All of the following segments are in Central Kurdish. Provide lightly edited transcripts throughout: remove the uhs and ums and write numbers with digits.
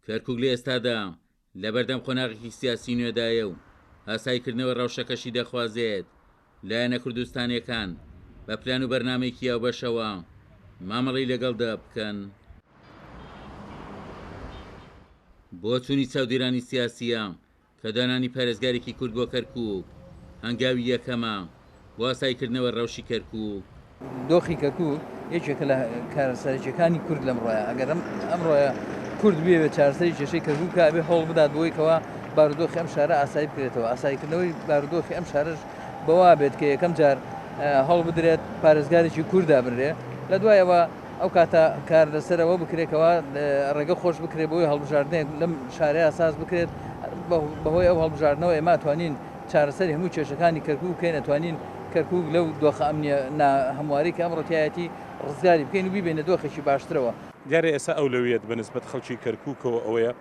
کەرکوک لە ئێستادا لە بەردەم خۆناغێکی سیاسی نوێدایە و ئاسایکردنەوە ڕەوشەکەشی دەخوازێت لایەنە کوردستانیەکان بە پلان و بەرنامەیەکی ھاوبەشەوە مامەڵەی لەگەڵدا بکەن. بۆ چوونی چاودێرانی سیاسیە کە دانانی پارێزگارێکی کورد بۆ کەرکوک هەنگاوی یەکەمە بۆ ئاسایکردنەوە ڕەوشی کەرکوک. دۆخی کەرکوک یەکێکە لە کارەسەرچیەکانی کورد لەمڕۆیە. ئەگەر ئەمڕۆیە کورد بێ چارەسەری کێشەی کەرکووکە ئەبێ هەوڵ بدات بۆی کەوە بارودۆخی ئەم شارە ئاسایی بکرێتەوە. ئاسایکردنەوەی بارودۆخی ئەم شارەش بەوا بێت کە یەکەم جار هەڵ بدرێت پارێزگارێکی کووردا بنرێ، لە دوایەوە ئەو کاتە کار لەسەرەوە بکرێتەوە ڕێگە خۆش بکرێت بۆی هەڵبژاردنێک لەم شارەیە ئاساس بکرێت. بەهۆی ئەو هەڵبژاردنەوە ئێمە توانین چارەسەری هەموو کێشەکانی کەرکوک بکەین، ئەتوانین کەرکوک لەو دۆخە ئەمنیە هەمواری کە ئەمڕۆتیایەتی ڕزگاری بکەین و بیبێنە دۆخێکی باشترەوە. دیارە ئێستا ئەولەویەت بەنسبەت خەڵکی کەرکوکەوە ئەوەیە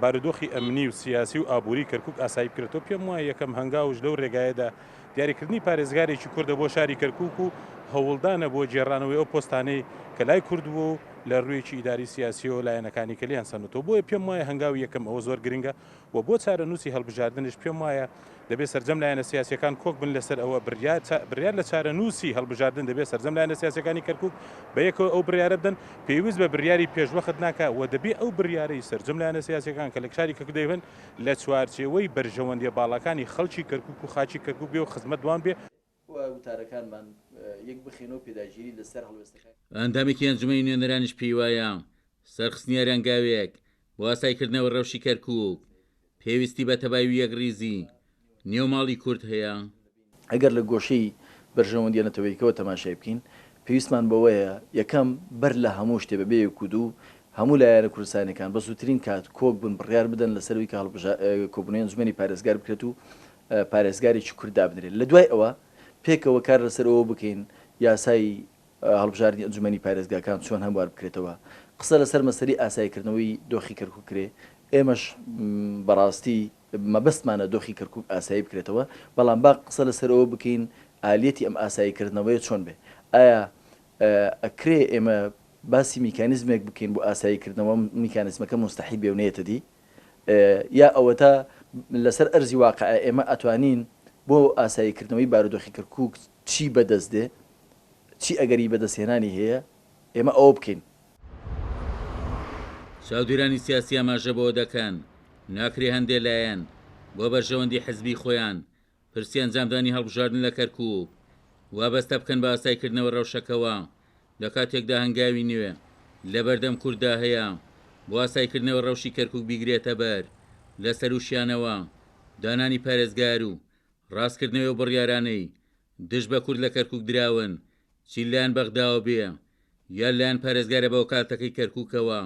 بارودۆخی ئەمنی و سیاسی و ئابووری کەرکوک ئاسایی بکرێتەوە. پێم وایە یەکەم هەنگاوش لەو ڕێگایەدا دیاریکردنی پارێزگارێکی کوردە بۆ شاری کەرکوک و هەوڵدانە بۆ جێڕانەوەی ئەو پۆستانەی کە لای کورد بوو و لە ڕوویەکی ئیداری سیاسی و لایەنەکانی کە لیان سەنوتەوە. بۆیە پێم وایە هەنگاوی یەکەم ئەوە زۆر گرنگە و بۆ چارەنووسی هەڵبژاردنش پێم وایە دەبێت سەرجەم لایەنە سیاسیەکان کۆک بن لەسەر ئەوە بڕیار لە چارەنووسی هەڵبژاردن دەبێت سەرجەم لایەنە سیاسیەکانی کەرکوک بە یەکەوە ئەو بڕیارە بدەن، پێویست بە بڕیاری پێشوەخت ناکە و دەبێت ئەو بڕیارەی سەرجەم لایەنە سیاسیەکان کە لە شاری کەرکوک دەیبن لە چوارچێوەی بەرژەوەندیە باڵەکانی خەڵکی کەرکوک و خاچی کەرکوک بێ و خزمەت دوان بێ. وتارەکانمان یەک بخینەوە پێداگیری لەسەر هەڵوێستەکان. ئەندامێکی ئەنجومەی نوێنەرانیش پێی وایە سەرخستنیە رەنگاوێک بۆ ئاسایکردنەوە ڕەوشی کەرکوک پێویستی بە تەباوی یەکریزی نێوماڵی کورد هەیە. ئەگەر لە گۆشەی بەرژەوەندیە نەتەوەیکەوە تەماشای بکەین، پێویستمان بەوەیە یەکەم بەر لە هەموو شتێ بەبێ کود و هەموو لایەنە کوردستانیەکان بە زووترین کات کۆک بن بڕیار بدەن لەسەروی کە کۆبوونەوەی ئەنجومەنی پارێزگار بکرێت و پارێزگارێکی کورددا بنرێت. لە دوای ئەوە پێکەوە کار لەسەرەوە بکەین یاسای هەڵبژاردننی ئەنجومەنی پارێزگاکان چۆن هەموار بکرێتەوە. قسە لەسەر مەسەری ئاسایکردنەوەی دۆخی کەرکوک کرێ. ئێمەش بەڕاستی مەبەستمانە دۆخی کەرکوک ئاسایی بکرێتەوە، بەڵام با قسە لەسەرەوە بکەین ئالێتی ئەم ئاساییکردنەوەی چۆن بێ. ئایا ئەکرێ ئێمە باسی میکانیزمێک بکەین بۆ ئاساییکردنەوە میکانیزمەکە مستحیل بێ و نێتە دی، یا ئەوە تا لەسەر ئەرزی واقع ئێمە ئەتوانین بۆ ئاساییکردنەوەی بارودۆخی کەرکوک چی بەدەست دێ، چی ئەگەری بەدەستهێنانی هەیە، ئێمە ئەوە بکەین. چاودێرانی سیاسی ئاماژە بۆ دەکەن ناکرێ هەندێک لایەن بۆ بەرژەوەندی حزبی خۆیان پرسی ئەنجامدانی هەڵبژاردن لە کەرکوک وابەستە بکەن بە ئاسایکردنەوە ڕەوشەکەوە لە کاتێکدا هەنگاوی نوێ لە بەردەم کووردا هەیە بۆ ئاسایکردنەوە ڕەوشی کەرکوک بیگرێتە بەر لەسەر وشیانەوە دانانی پارێزگار و ڕاستکردنەوەی بڕیارانەی دژ بە کورد لە کەرکوک دراون چی لایەن بەغداوە بێ یا لایەن پارێزگارە بە وەکالەتەکەی کەرکوکەوە.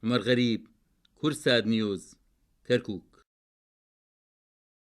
عمەر غەریب، کوردسات نیوز، کەرکوک.